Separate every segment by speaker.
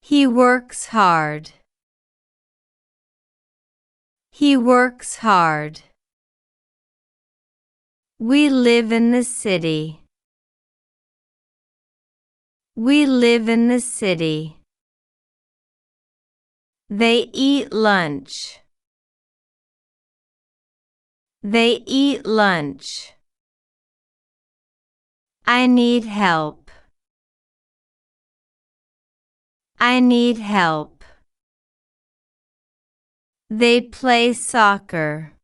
Speaker 1: He works hard. He works hard. We live in the city. We live in the city. They eat lunch. They eat lunch. I need help. I need help. They play soccer.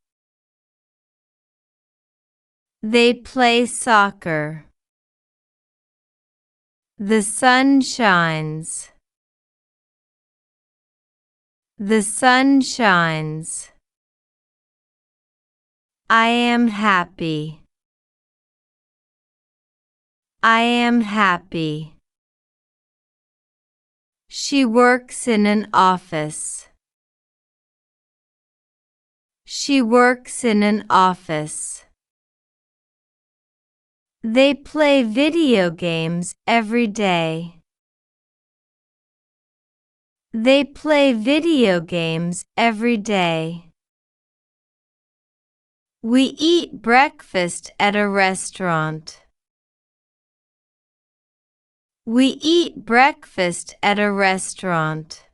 Speaker 1: They play soccer. The sun shines. The sun shines. I am happy. I am happy. She works in an office. She works in an office. They play video games every day. They play video games every day. We eat breakfast at a restaurant. We eat breakfast at a restaurant.